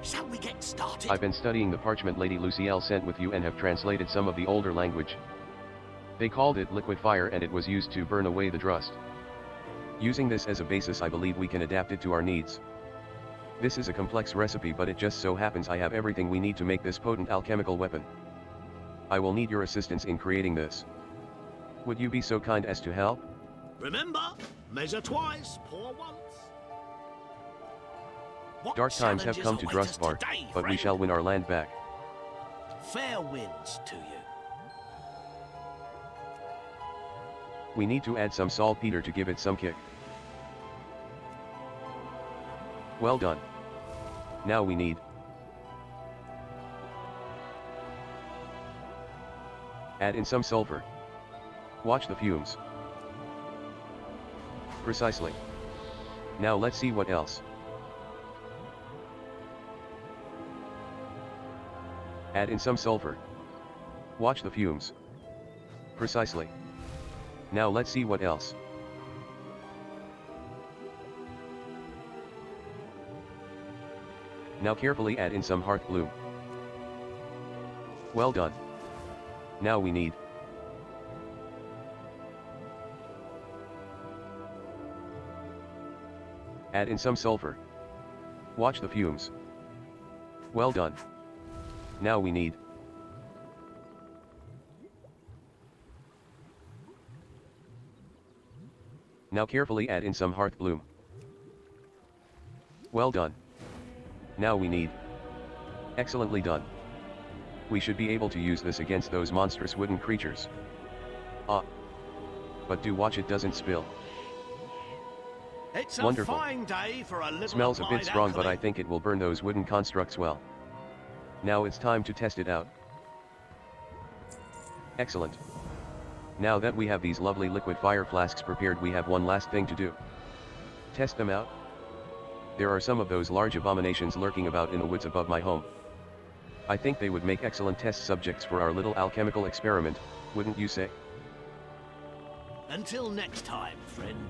Shall we get started? I've been studying the parchment Lady Lucielle sent with you and have translated some of the older language. They called it liquid fire and it was used to burn away the rust. Using this as a basis, I believe we can adapt it to our needs. This is a complex recipe, but it just so happens I have everything we need to make this potent alchemical weapon. I will need your assistance in creating this. Would you be so kind as to help? Remember, measure twice, pour once. What Dark times have challenges come to await us Drustvar, today, but we friend? shall win our land back. Fair winds to you. We need to add some saltpeter to give it some kick. Well done. Now we need add in some sulfur. Watch the fumes. Precisely. Now let's see what else. Add in some sulfur. Watch the fumes. Precisely. Now let's see what else. Now carefully add in some hearth bloom. Well done. Now we need add in some sulfur. Watch the fumes. Well done. Now we need now carefully add in some hearth bloom. Well done. Now we need excellently done. We should be able to use this against those monstrous wooden creatures. Ah. But do watch it doesn't spill. It's Wonderful. a fine day for a little Smells a bit applied strong, but I alchemy. think it will burn those wooden constructs well. Now it's time to test it out. Excellent. Now that we have these lovely liquid fire flasks prepared, we have one last thing to do. Test them out. There are some of those large abominations lurking about in the woods above my home. I think they would make excellent test subjects for our little alchemical experiment, wouldn't you say? Until next time, friend.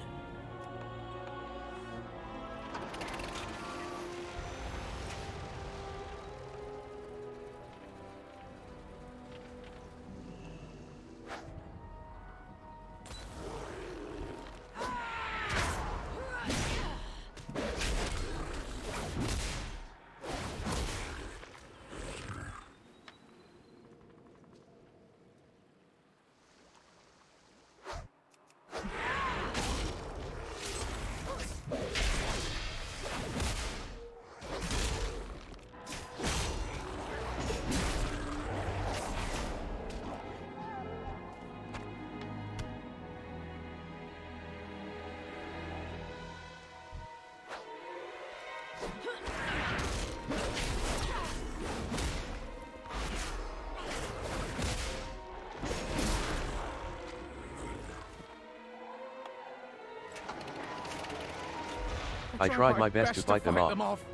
I tried my best to fight them off.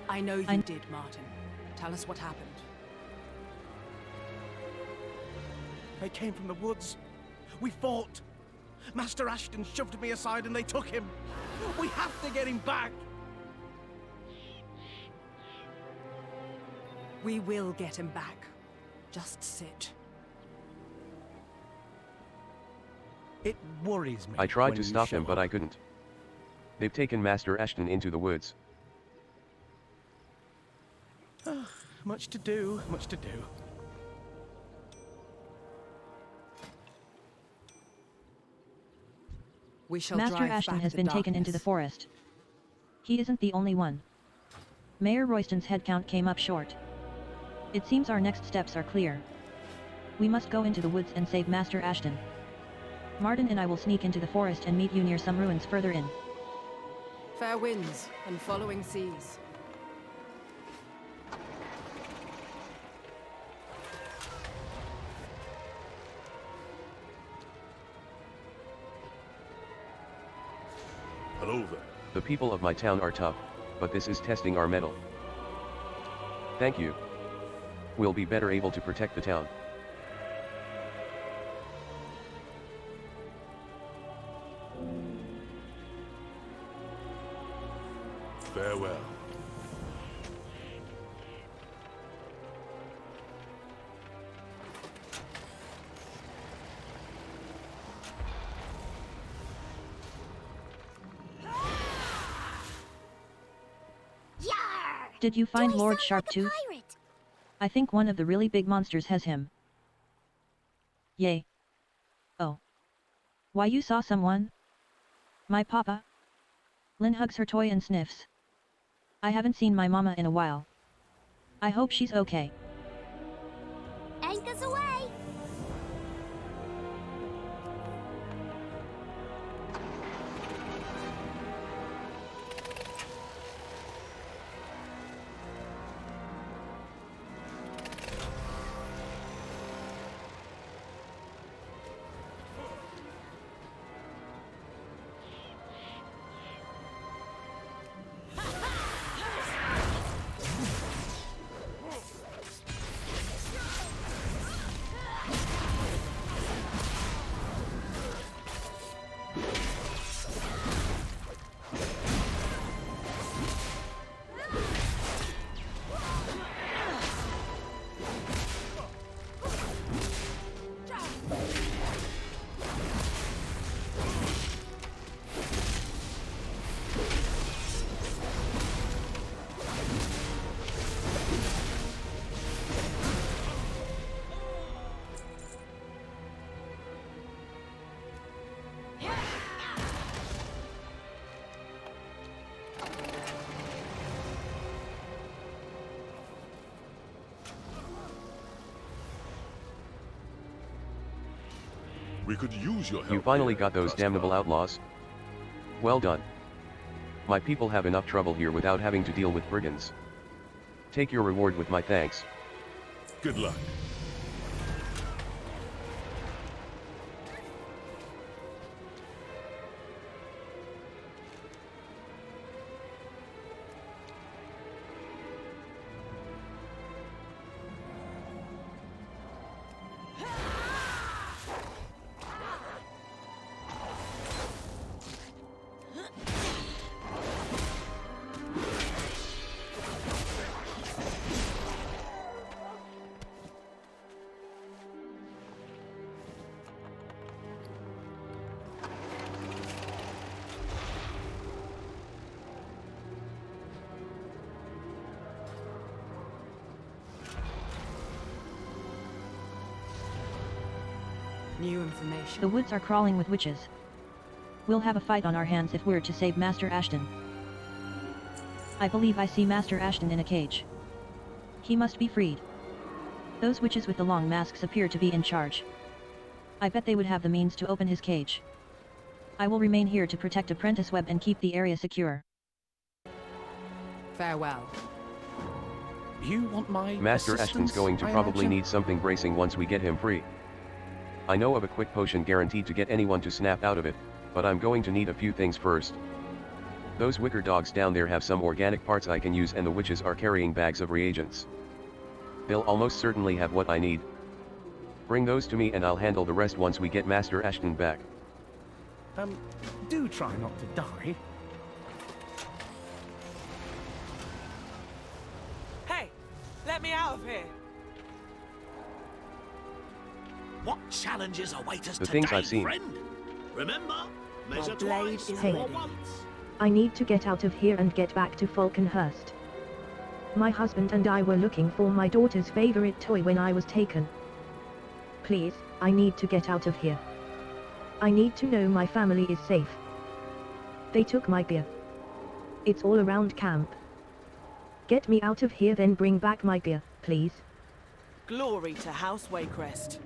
I know you did, Martin. Tell us what happened. They came from the woods. We fought. Master Ashton shoved me aside and they took him. We have to get him back. We will get him back. Just sit. It worries me. I tried when to you stop show them, but up. I couldn't. They've taken Master Ashton into the woods. Much to do, much to do. We shall Master drive Ashton back has the been taken into the darkness. forest. He isn't the only one. Mayor Royston's headcount came up short. It seems our next steps are clear. We must go into the woods and save Master Ashton. Martin and I will sneak into the forest and meet you near some ruins further in. Fair winds and following seas. Hello there. The people of my town are tough, but this is testing our mettle. Thank you. We'll be better able to protect the town. Farewell. Did you find Lord Sharptooth? I think one of the really big monsters has him. Yay. Oh. Why, you saw someone? My papa? Lynn hugs her toy and sniffs. I haven't seen my mama in a while. I hope she's okay. Anchors away! We could use your help. You finally here, got those Trustful. damnable outlaws? Well done. My people have enough trouble here without having to deal with brigands. Take your reward with my thanks. Good luck. New information. The woods are crawling with witches. We'll have a fight on our hands if we're to save Master Ashton. I believe I see Master Ashton in a cage. He must be freed. Those witches with the long masks appear to be in charge. I bet they would have the means to open his cage. I will remain here to protect Apprentice Webb and keep the area secure. Farewell. You want my Master assistance, Ashton's going to I probably imagine? need something bracing once we get him free. I know of a quick potion guaranteed to get anyone to snap out of it, but I'm going to need a few things first. Those wicker dogs down there have some organic parts I can use, and the witches are carrying bags of reagents. They'll almost certainly have what I need. Bring those to me and I'll handle the rest once we get Master Ashton back. Do try not to die. Hey, let me out of here. What challenges await us The today, things I've seen. friend? Remember, measure blade twice, is pour ready. once. I need to get out of here and get back to Falconhurst. My husband and I were looking for my daughter's favorite toy when I was taken. Please, I need to get out of here. I need to know my family is safe. They took my beer. It's all around camp. Get me out of here, then bring back my beer, please. Glory to House Waycrest.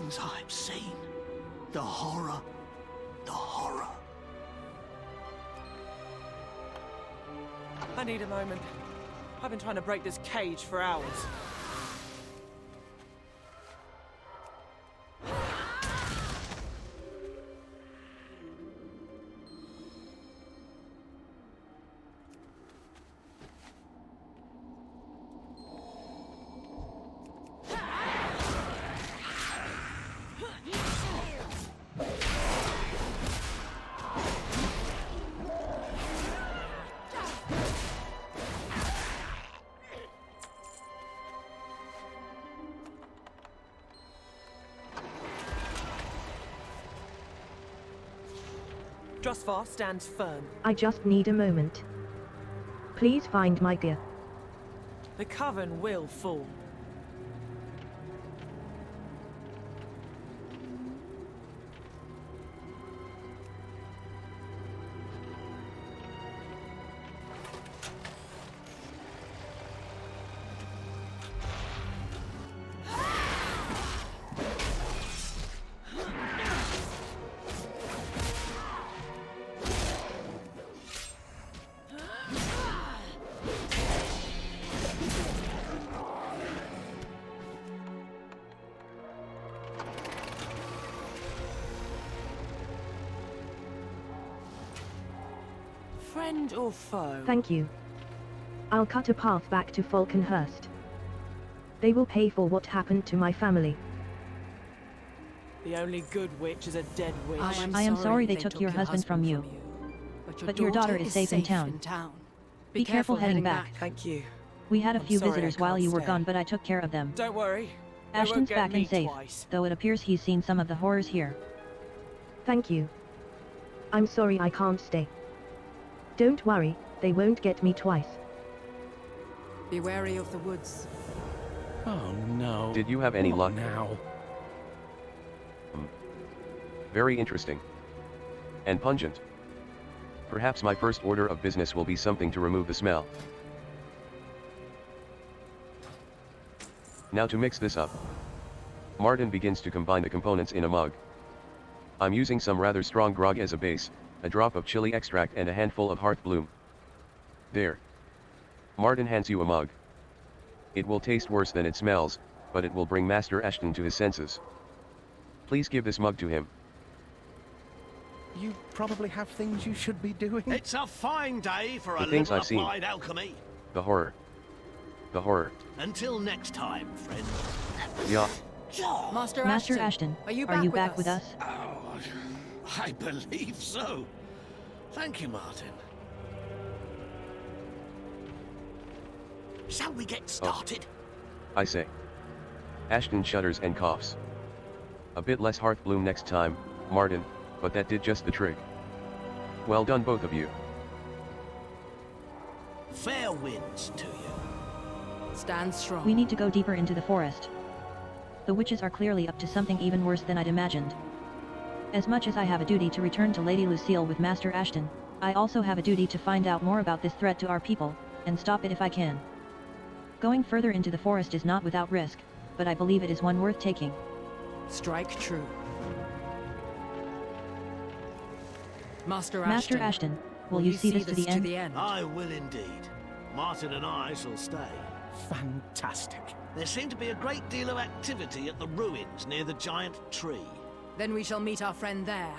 things I've seen. The horror. The horror. I need a moment. I've been trying to break this cage for hours. Drusvar stands firm. I just need a moment. Please find my gear. The Coven will fall. Friend or foe? Thank you. I'll cut a path back to Falconhurst. They will pay for what happened to my family. The only good witch is a dead witch. I am sorry they took your husband from you. But your daughter is safe in town. Be careful heading back. Thank you. We had a few sorry visitors I while can't you were stay. gone, but I took care of them. Don't worry. They won't Ashton's get back me and safe, twice. though it appears he's seen some of the horrors here. Thank you. I'm sorry I can't stay. Don't worry, they won't get me twice. Be wary of the woods. Oh no. Did you have any Not luck? now? Very interesting. And pungent. Perhaps my first order of business will be something to remove the smell. Now to mix this up. Martin begins to combine the components in a mug. I'm using some rather strong grog as a base, a drop of chili extract and a handful of hearth bloom. There. Martin hands you a mug. It will taste worse than it smells, but it will bring Master Ashton to his senses. Please give this mug to him. You probably have things you should be doing. It's a fine day for The a things little I've seen. applied alchemy. The horror. The horror. Until next time, friend. Yeah. Master Ashton, are you back with us? Oh, I believe so. Thank you, Martin. Shall we get started? I say. Ashton shudders and coughs. A bit less hearth bloom next time, Martin, but that did just the trick. Well done both of you. Fair winds to you. Stand strong. We need to go deeper into the forest. The witches are clearly up to something even worse than I'd imagined. As much as I have a duty to return to Lady Lucille with Master Ashton, I also have a duty to find out more about this threat to our people, and stop it if I can. Going further into the forest is not without risk, but I believe it is one worth taking. Strike true. Master Ashton, will you see this to the end? I will indeed. Martin and I shall stay. Fantastic. There seemed to be a great deal of activity at the ruins near the giant tree. Then we shall meet our friend there.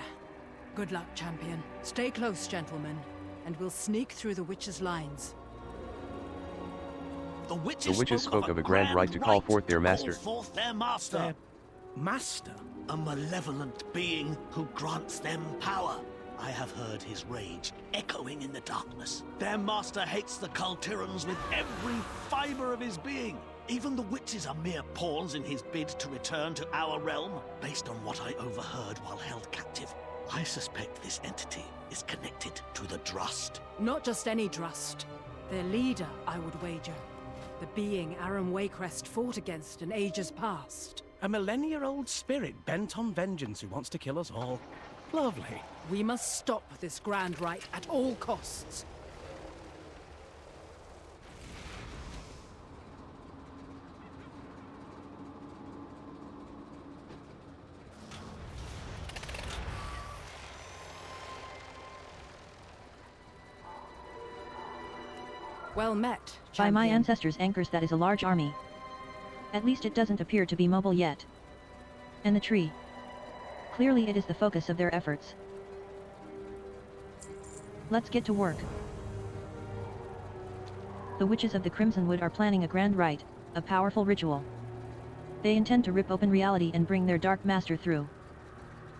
Good luck, champion. Stay close, gentlemen, and we'll sneak through the witches' lines. The witches, spoke of a grand right to call forth their master. Call forth their master. Their master? A malevolent being who grants them power. I have heard his rage echoing in the darkness. Their master hates the Kultirans with every fiber of his being. Even the witches are mere pawns in his bid to return to our realm, based on what I overheard while held captive. I suspect this entity is connected to the Drust. Not just any Drust. Their leader, I would wager. The being Aram Waycrest fought against in ages past. A millennia-old spirit bent on vengeance who wants to kill us all. Lovely. We must stop this grand rite at all costs. Well met, By my champion. ancestors' anchors, that is a large army. At least it doesn't appear to be mobile yet. And the tree. Clearly it is the focus of their efforts. Let's get to work. The witches of the Crimson Wood are planning a grand rite, a powerful ritual. They intend to rip open reality and bring their Dark Master through.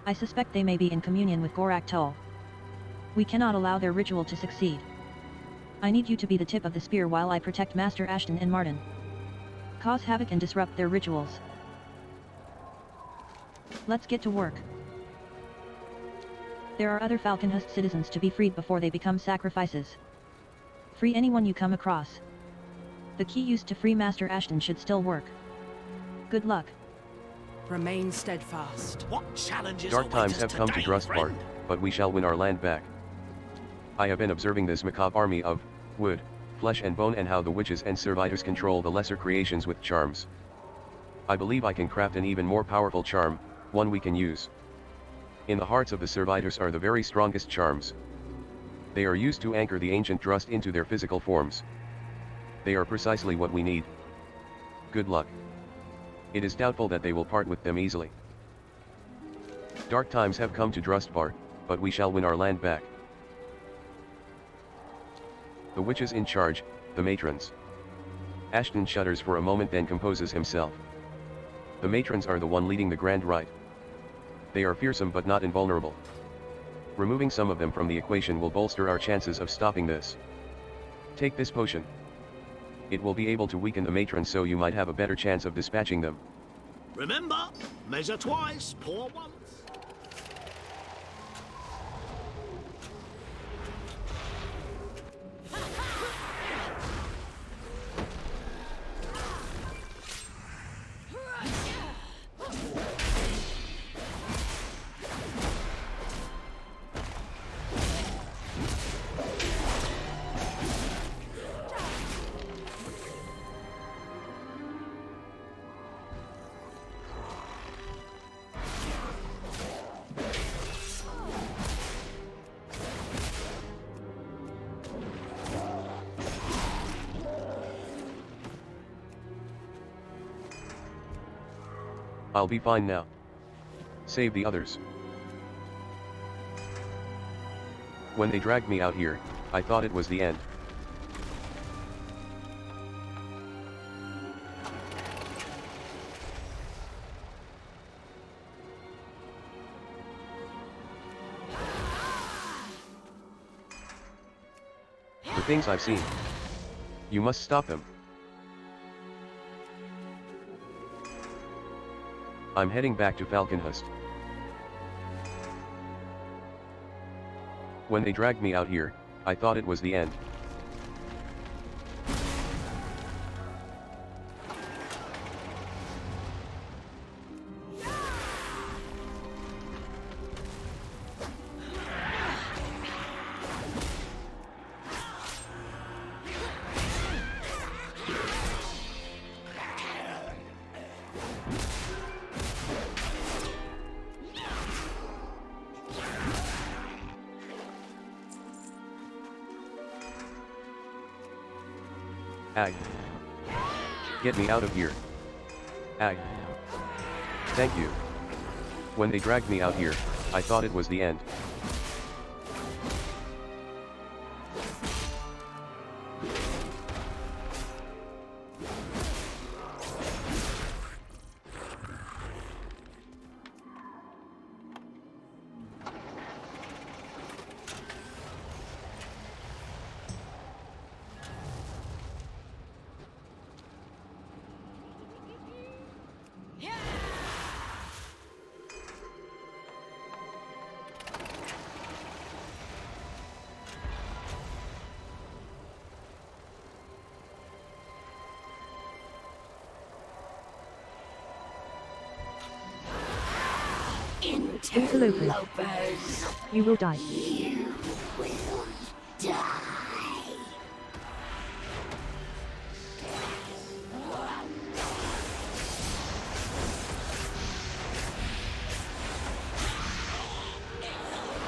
I suspect they may be in communion with Gorak. We cannot allow their ritual to succeed. I need you to be the tip of the spear while I protect Master Ashton and Martin. Cause havoc and disrupt their rituals. Let's get to work. There are other Falconhurst citizens to be freed before they become sacrifices. Free anyone you come across. The key used to free Master Ashton should still work. Good luck. Remain steadfast. What challenges Dark await times us have come to today, Drustbar, friend? but we shall win our land back. I have been observing this macabre army of wood, flesh and bone, and how the witches and servitors control the lesser creations with charms. I believe I can craft an even more powerful charm, one we can use. In the hearts of the servitors are the very strongest charms. They are used to anchor the ancient Drust into their physical forms. They are precisely what we need. Good luck. It is doubtful that they will part with them easily. Dark times have come to Drustbar, but we shall win our land back. The witches in charge, the matrons. Ashton shudders for a moment, then composes himself. The matrons are the one leading the grand rite. They are fearsome but not invulnerable. Removing some of them from the equation will bolster our chances of stopping this. Take this potion. It will be able to weaken the matrons, so you might have a better chance of dispatching them. Remember, measure twice, pour once. I'll be fine now. Save the others. When they dragged me out here, I thought it was the end. The things I've seen. You must stop them. I'm heading back to Falconhurst. When they dragged me out here, I thought it was the end. Ag. Get me out of here. Ag. Thank you. When they dragged me out here, I thought it was the end. Interlopers. You will die. You will die.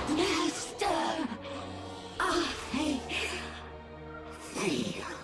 Master, I feel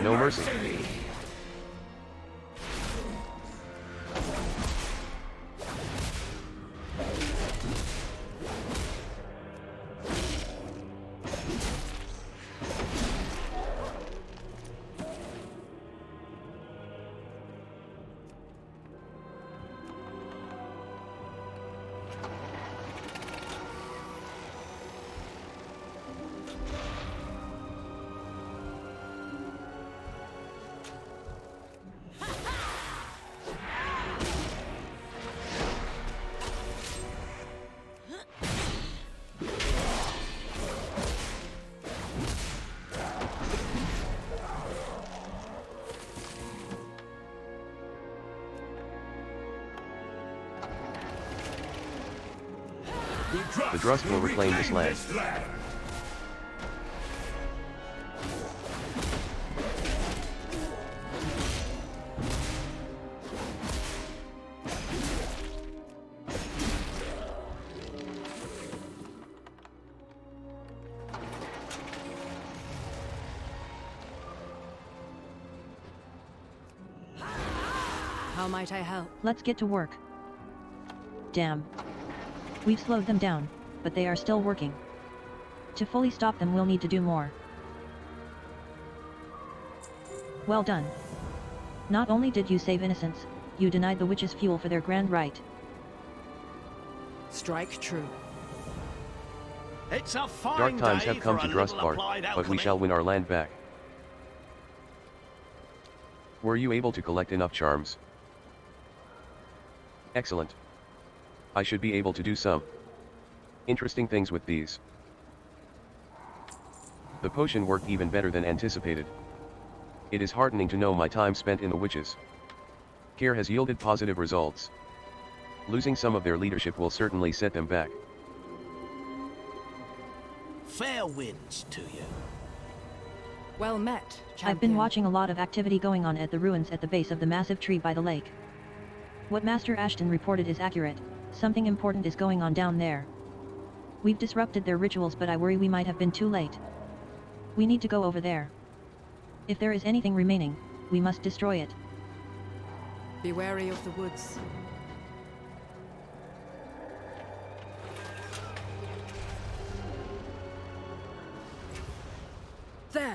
No mercy. The Drust will reclaim this land. How might I help? Let's get to work. Damn. We've slowed them down, but they are still working. To fully stop them, we'll need to do more. Well done. Not only did you save innocents, you denied the witches fuel for their grand rite. Strike true. It's a fine Dark times day have come for to a little Drustbart, applied but we alchemy. shall win our land back. Were you able to collect enough charms? Excellent. I should be able to do some interesting things with these. The potion worked even better than anticipated. It is heartening to know my time spent in the witches' care has yielded positive results. Losing some of their leadership will certainly set them back. Fair winds to you. Well met, champion. I've been watching a lot of activity going on at the ruins at the base of the massive tree by the lake. What Master Ashton reported is accurate. Something important is going on down there. We've disrupted their rituals, but I worry we might have been too late. We need to go over there. If there is anything remaining, we must destroy it. Be wary of the woods.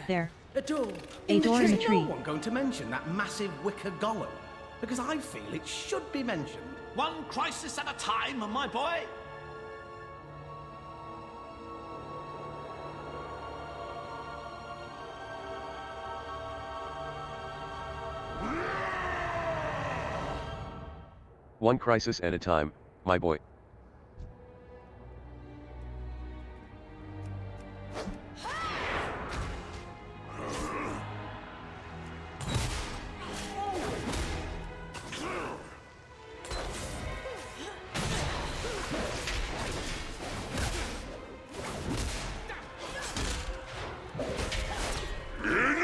There. A door. A door in the Is tree. no one going to mention that massive wicker golem? Because I feel it should be mentioned. One crisis at a time, my boy. One crisis at a time, my boy.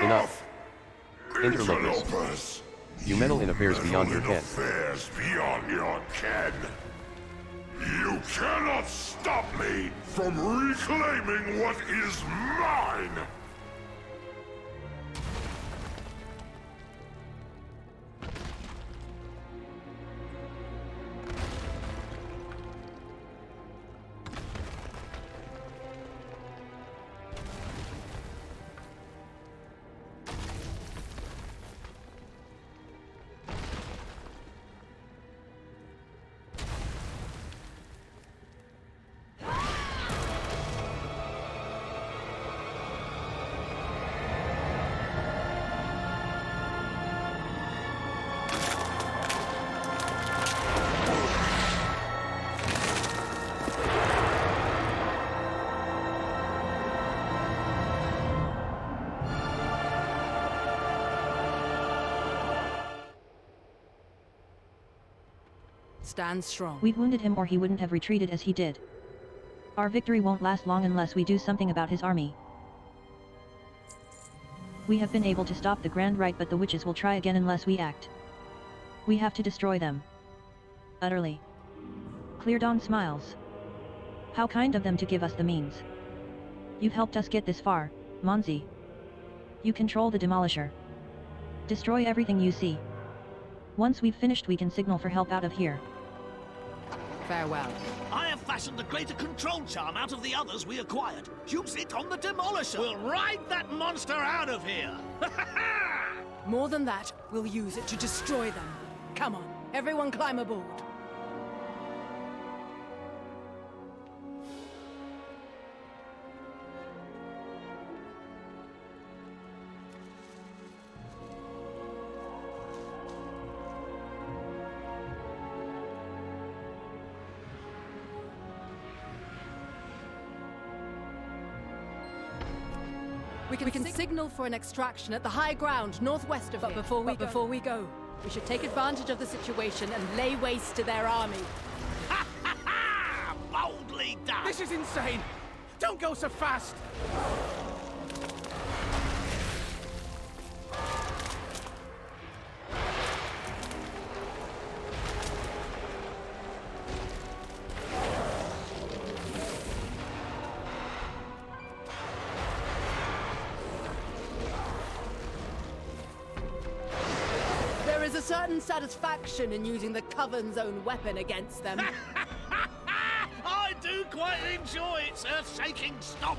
Enough. Interlopers. You meddle in affairs beyond your ken. Affairs beyond your ken. You cannot stop me from reclaiming what is mine! Stand strong. We've wounded him, or he wouldn't have retreated as he did. Our victory won't last long unless we do something about his army. We have been able to stop the Grand Rite, but the witches will try again unless we act. We have to destroy them. Utterly. Clear Dawn smiles. How kind of them to give us the means. You've helped us get this far, Monzi. You control the Demolisher. Destroy everything you see. Once we've finished we can signal for help out of here. Farewell. I have fashioned a greater control charm out of the others we acquired. Use it on the Demolisher. We'll ride that monster out of here. More than that, we'll use it to destroy them. Come on, everyone climb aboard. We can signal for an extraction at the high ground northwest of here. But before we go, we should take advantage of the situation and lay waste to their army. Ha ha ha! Boldly done! This is insane! Don't go so fast! There is a certain satisfaction in using the Coven's own weapon against them. I do quite enjoy its earth-shaking stomp.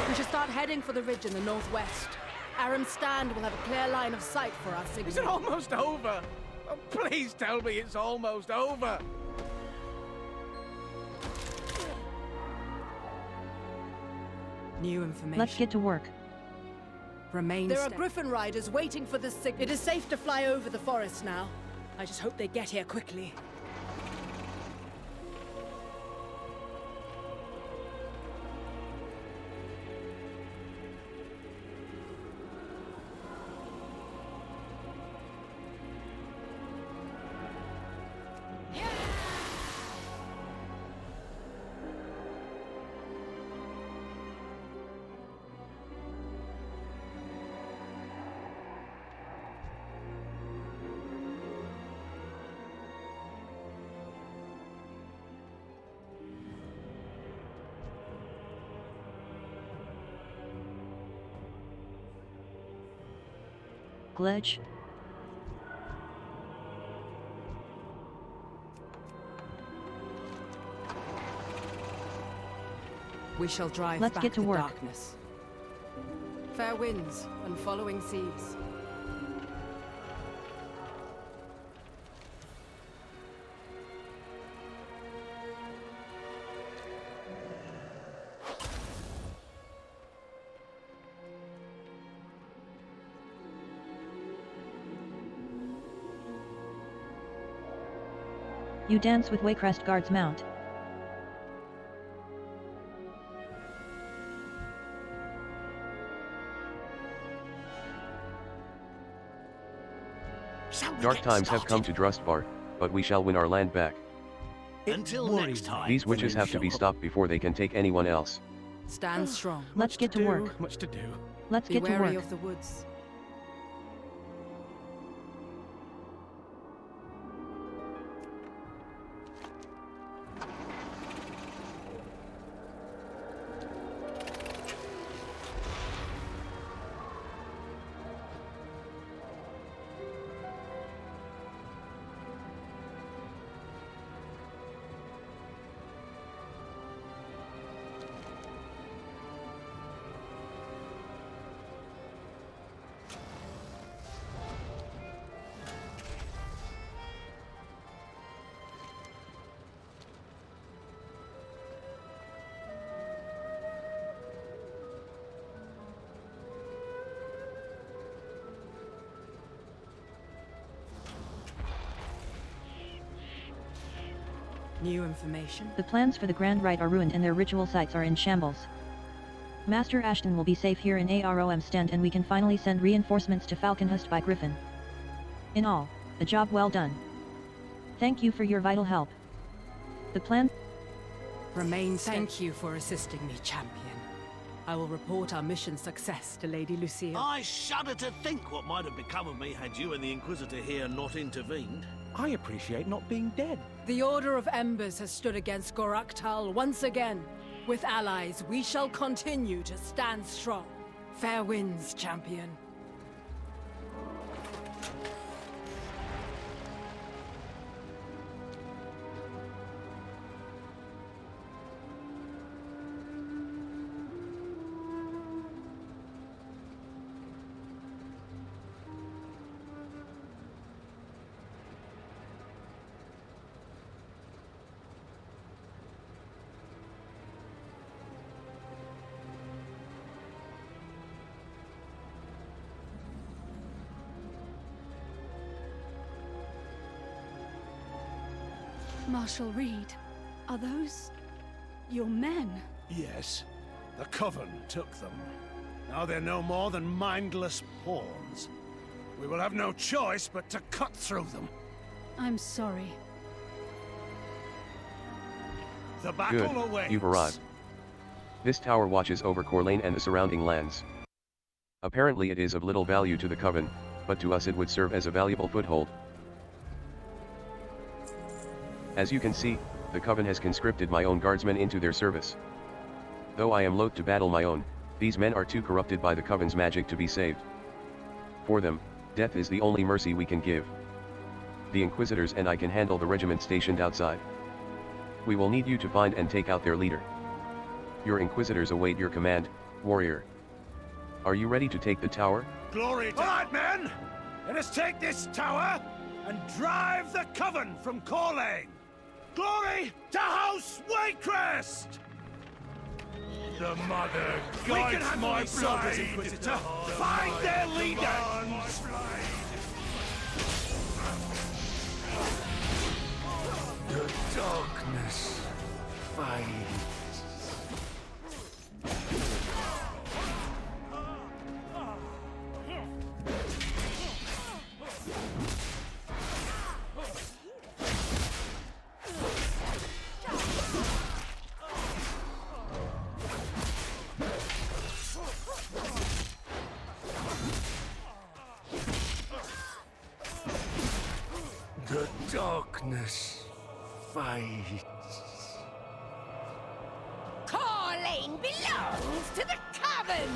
We should start heading for the ridge in the northwest. Aram's stand will have a clear line of sight for our signal. Is it almost over? Oh, please tell me it's almost over! New information. Let's get to work. There are Griffin riders waiting for the signal. It is safe to fly over the forest now. I just hope they get here quickly. Glitch. We shall drive Let's back get to the work. darkness. Fair winds and following seas. You dance with Waycrest Guard's mount. Dark times have come to Drustbar, but we shall win our land back. Until next time. These witches have to be stopped before they can take anyone else. Stand strong. Let's get to work. Much to do. Let's Be get to wary work. of the woods. New information? The plans for the Grand Rite are ruined and their ritual sites are in shambles. Master Ashton will be safe here in AROM stand and we can finally send reinforcements to Falconhurst by Griffin. In all, a job well done. Thank you for your vital help. The plan... Remain safe. Thank you for assisting me, champion. I will report our mission success to Lady Lucille. I shudder to think what might have become of me had you and the Inquisitor here not intervened. I appreciate not being dead. The Order of Embers has stood against Goraktal once again. With allies, we shall continue to stand strong. Fair winds, champion. Marshal Reed, are those your men? Yes, the Coven took them. Now they're no more than mindless pawns. We will have no choice but to cut through them. I'm sorry. The battle Good, awaits. you've arrived. This tower watches over Corlane and the surrounding lands. Apparently it is of little value to the Coven, but to us it would serve as a valuable foothold. As you can see, the Coven has conscripted my own guardsmen into their service. Though I am loath to battle my own, these men are too corrupted by the Coven's magic to be saved. For them, death is the only mercy we can give. The Inquisitors and I can handle the regiment stationed outside. We will need you to find and take out their leader. Your Inquisitors await your command, warrior. Are you ready to take the tower? Glory to... All right, men! Let us take this tower and drive the Coven from Corlane! Glory to House Waycrest! The mother We can guides handle my these soldiers, blade. Inquisitor! Find their leader! The darkness fades. The darkness fades. Corlane belongs to the Coven!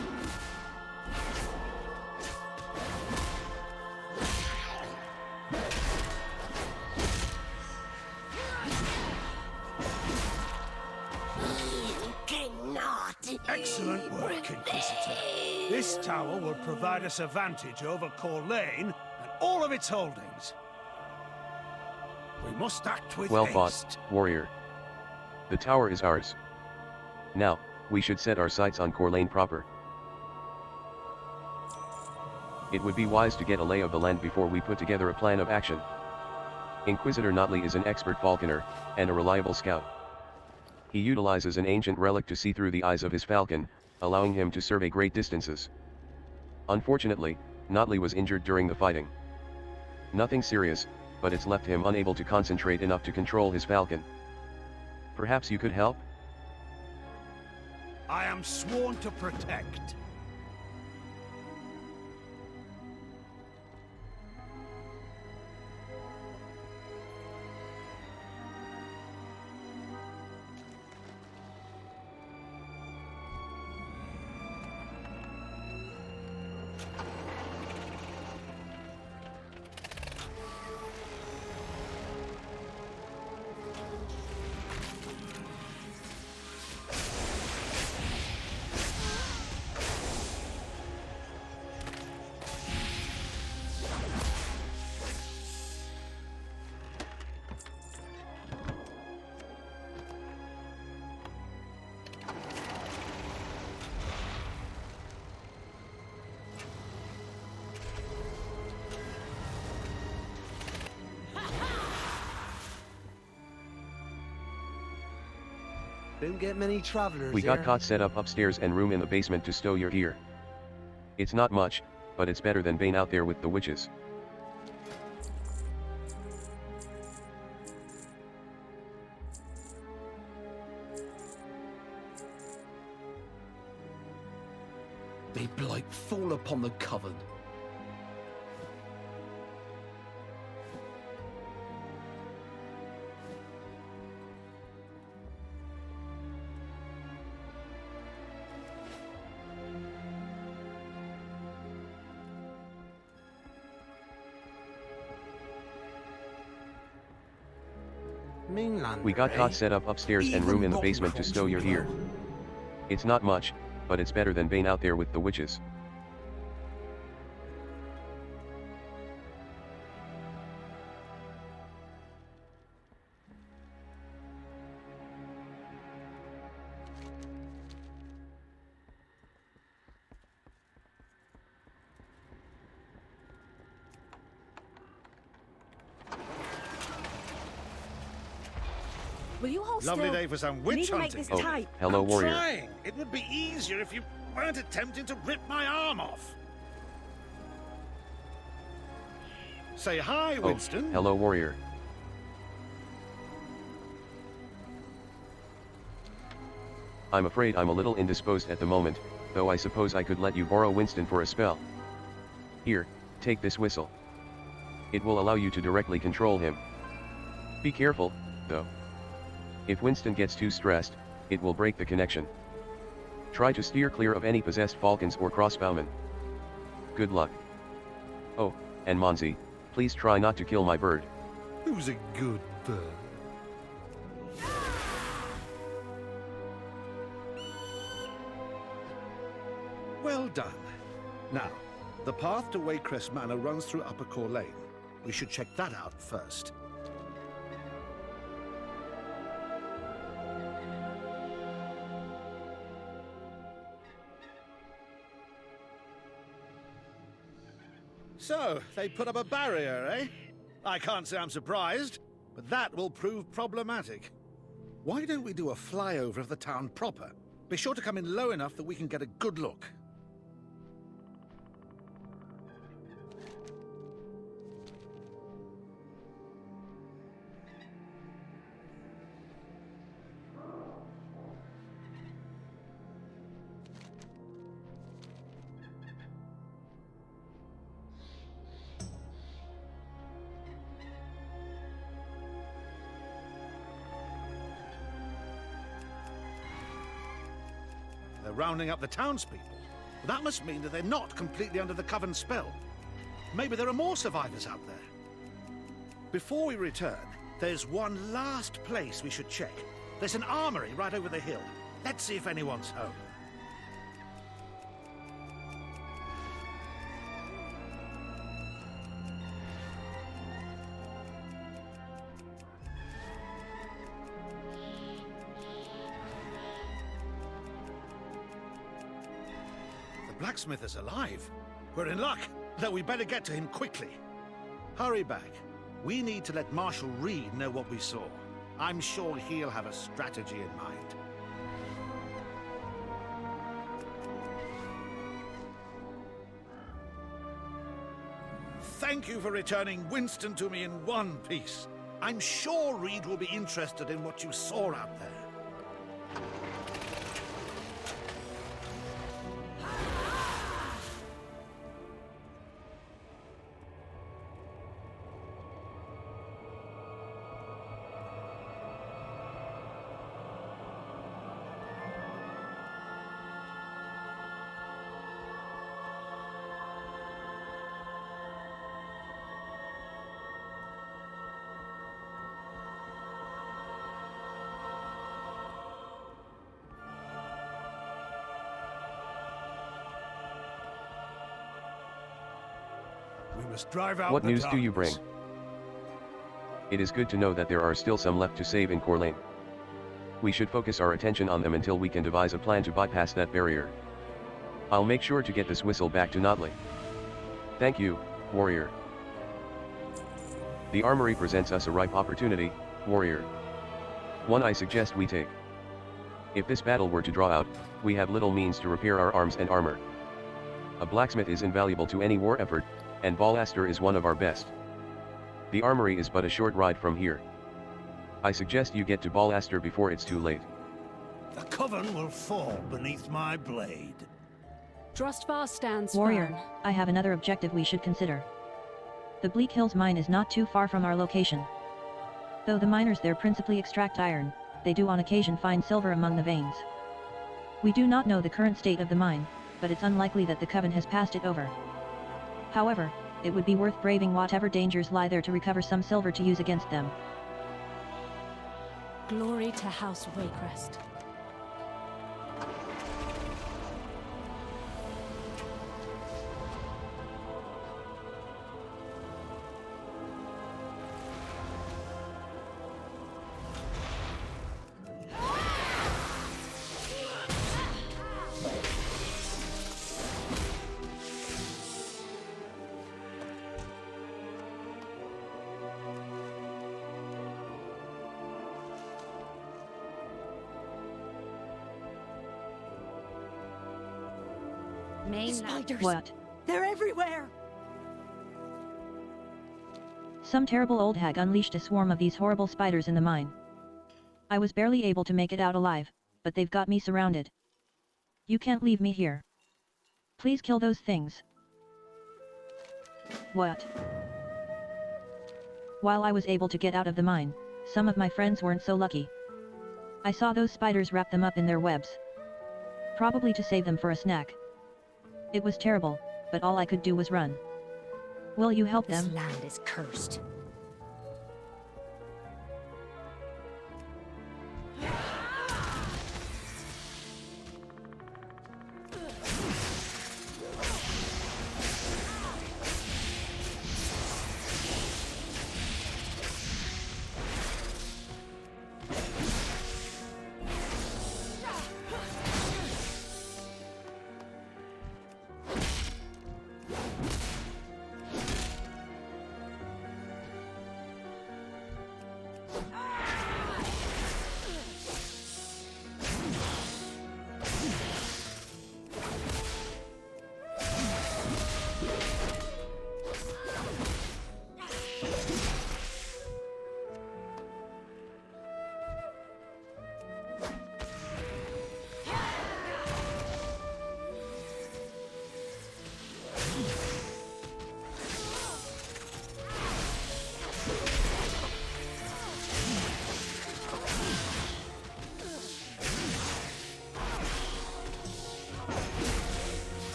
You cannot... Excellent work, Inquisitor. This tower will provide us a vantage over Corlane and all of its holdings. We must act with Well haste. fought, warrior. The tower is ours. Now, we should set our sights on Corlane proper. It would be wise to get a lay of the land before we put together a plan of action. Inquisitor Notley is an expert falconer, and a reliable scout. He utilizes an ancient relic to see through the eyes of his falcon, allowing him to survey great distances. Unfortunately, Notley was injured during the fighting. Nothing serious, but it's left him unable to concentrate enough to control his falcon. Perhaps you could help? I am sworn to protect. Don't get many travelers We got here. caught set up upstairs and room in the basement to stow your gear. It's not much, but it's better than being out there with the witches. They blight fall upon the coven. Mainland. We got caught set up upstairs and room in the basement to stow your gear. It's not much, but it's better than being out there with the witches. Will you hold Lovely still? day for some We need witch to make hunting. this tight. Hello, I'm warrior. trying. It would be easier if you weren't attempting to rip my arm off. Say hi, Winston. Hello, warrior. I'm afraid I'm a little indisposed at the moment, though I suppose I could let you borrow Winston for a spell. Here, take this whistle. It will allow you to directly control him. Be careful, though. If Winston gets too stressed, it will break the connection. Try to steer clear of any possessed falcons or crossbowmen. Good luck. Oh, and Monzi, please try not to kill my bird. Who's a good bird? Well done. Now, the path to Waycrest Manor runs through Upper Core Lane. We should check that out first. So, they put up a barrier, eh? I can't say I'm surprised, but that will prove problematic. Why don't we do a flyover of the town proper? Be sure to come in low enough that we can get a good look. They're rounding up the townspeople. That must mean that they're not completely under the Coven's spell. Maybe there are more survivors out there. Before we return, there's one last place we should check. There's an armory right over the hill. Let's see if anyone's home. The blacksmith is alive. We're in luck, though we better get to him quickly. Hurry back. We need to let Marshal Reed know what we saw. I'm sure he'll have a strategy in mind. Thank you for returning Winston to me in one piece. I'm sure Reed will be interested in what you saw out there. We must drive out What the news do you bring? darkness. It is good to know that there are still some left to save in Core Lane. We should focus our attention on them until we can devise a plan to bypass that barrier. I'll make sure to get this whistle back to Notley. Thank you, warrior. The armory presents us a ripe opportunity, warrior. One I suggest we take. If this battle were to draw out, we have little means to repair our arms and armor. A blacksmith is invaluable to any war effort, and Balaster is one of our best. The armory is but a short ride from here. I suggest you get to Balaster before it's too late. The coven will fall beneath my blade. Drustvar stands Warrior, firm. I have another objective we should consider. The Bleak Hills mine is not too far from our location. Though the miners there principally extract iron, they do on occasion find silver among the veins. We do not know the current state of the mine, but it's unlikely that the Coven has passed it over. However, it would be worth braving whatever dangers lie there to recover some silver to use against them. Glory to House WARCRAFT. Spiders! What? They're everywhere! Some terrible old hag unleashed a swarm of these horrible spiders in the mine. I was barely able to make it out alive, but they've got me surrounded. You can't leave me here. Please kill those things. What? While I was able to get out of the mine, some of my friends weren't so lucky. I saw those spiders wrap them up in their webs. Probably to save them for a snack. It was terrible, but all I could do was run. Will you help them? This land is cursed.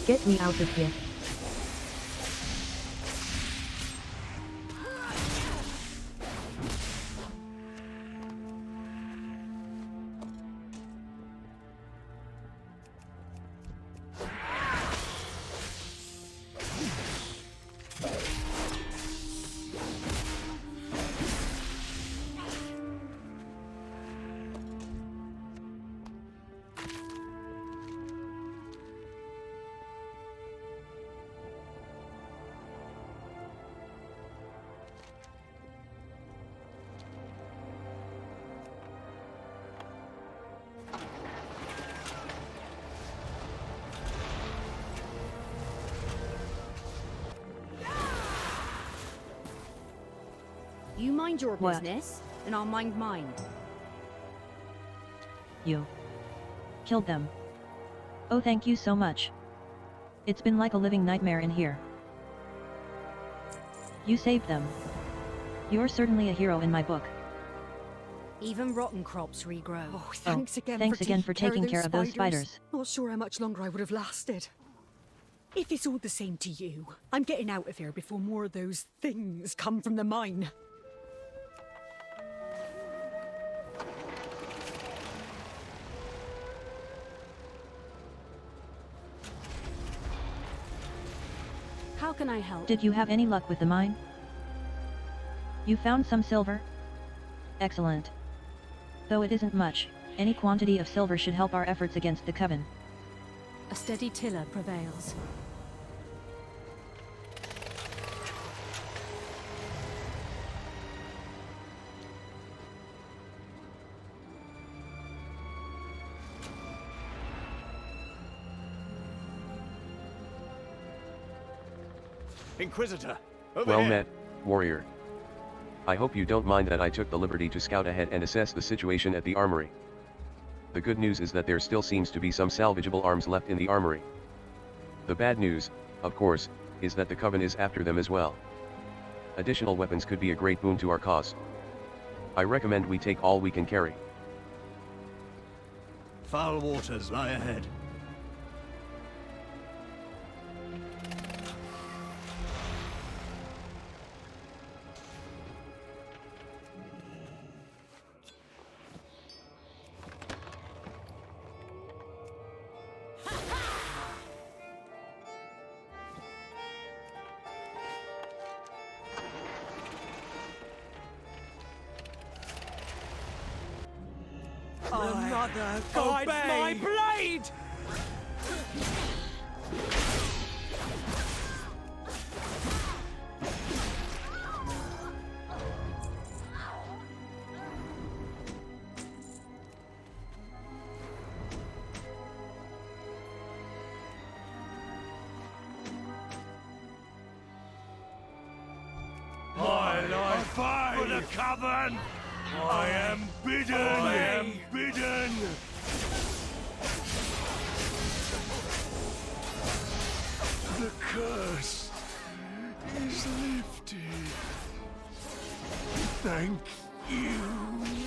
Get me out of here. mind your What? business, and I'll mind mine. You killed them. Oh, thank you so much. It's been like a living nightmare in here. You saved them. You're certainly a hero in my book. Even rotten crops regrow. Oh, thanks again for taking care of those spiders. Not sure how much longer I would have lasted. If it's all the same to you, I'm getting out of here before more of those things come from the mine. How can I help? Did you have any luck with the mine? You found some silver? Excellent. Though it isn't much, any quantity of silver should help our efforts against the Coven. A steady tiller prevails. Inquisitor, over Well here. met, warrior. I hope you don't mind that I took the liberty to scout ahead and assess the situation at the armory. The good news is that there still seems to be some salvageable arms left in the armory. The bad news, of course, is that the Coven is after them as well. Additional weapons could be a great boon to our cause. I recommend we take all we can carry. Foul waters lie ahead. Another guides my blade! My life for the Coven! I am bidden! I am bidden! The curse is lifted. Thank you.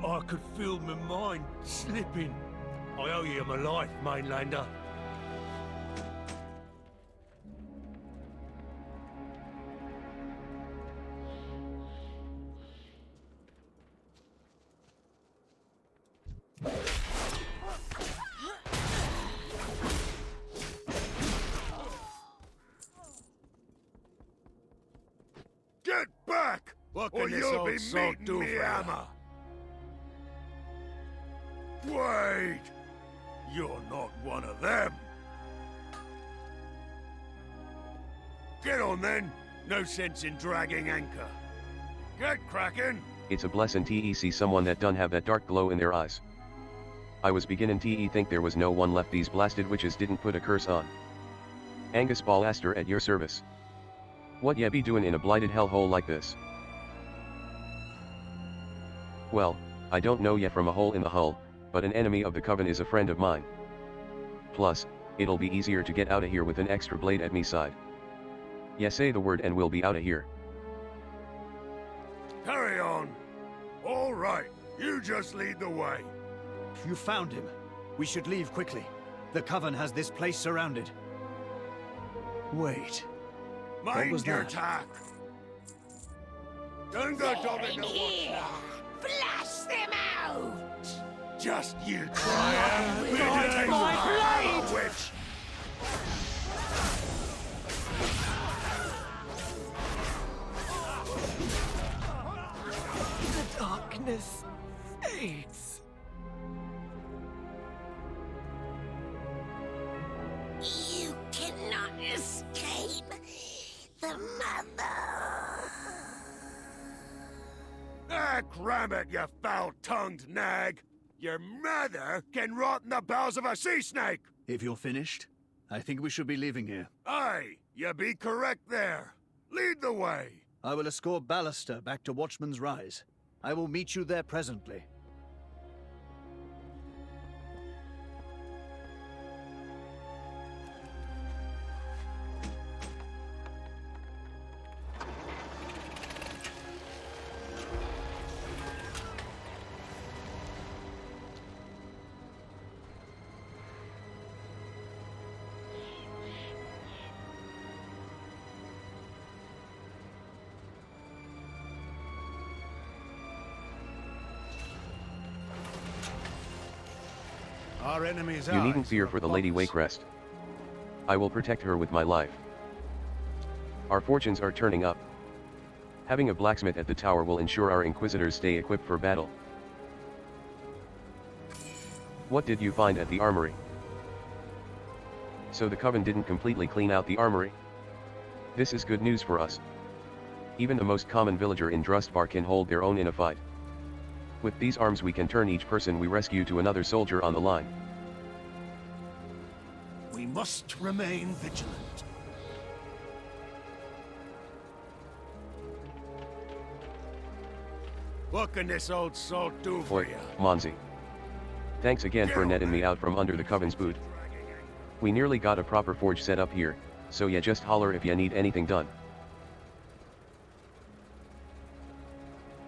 I could feel my mind slipping. I owe you my life, mainlander. Get back! What or can this you'll old be salt meeting do me for you? hammer. Wait! You're not one of them! Get on then! No sense in dragging anchor. Get cracking! It's a blessin' to see someone that done have that dark glow in their eyes. I was beginning to think there was no one left these blasted witches didn't put a curse on. Angus Ballaster at your service. What ya be doing in a blighted hellhole like this? Well, I don't know ya from a hole in the hull, but an enemy of the Coven is a friend of mine. Plus, it'll be easier to get outta here with an extra blade at me side. Ya say the word and we'll be outta here. Carry on! All right, you just lead the way. You found him. We should leave quickly. The Coven has this place surrounded. Wait. What Mind was your that? tack! Don't go dogging the watch. Blast them out! Just you try and bidden! my blade! Witch! goodness sakes. You cannot escape the mother. Ah, cram it, you foul-tongued nag! Your mother can rot in the bowels of a sea snake! If you're finished, I think we should be leaving here. Aye, you be correct there. Lead the way. I will escort Ballister back to Watchman's Rise. I will meet you there presently. Our enemy's You needn't fear for the Lady Wakerest. I will protect her with my life. Our fortunes are turning up. Having a blacksmith at the tower will ensure our inquisitors stay equipped for battle. What did you find at the armory? So the Coven didn't completely clean out the armory? This is good news for us. Even the most common villager in Drustvar can hold their own in a fight. With these arms we can turn each person we rescue to another soldier on the line. We must remain vigilant. What can this old salt do for Oi, you? Monzi. Thanks again for netting me out from under the Coven's boot. We nearly got a proper forge set up here, so yeah, just holler if ya need anything done.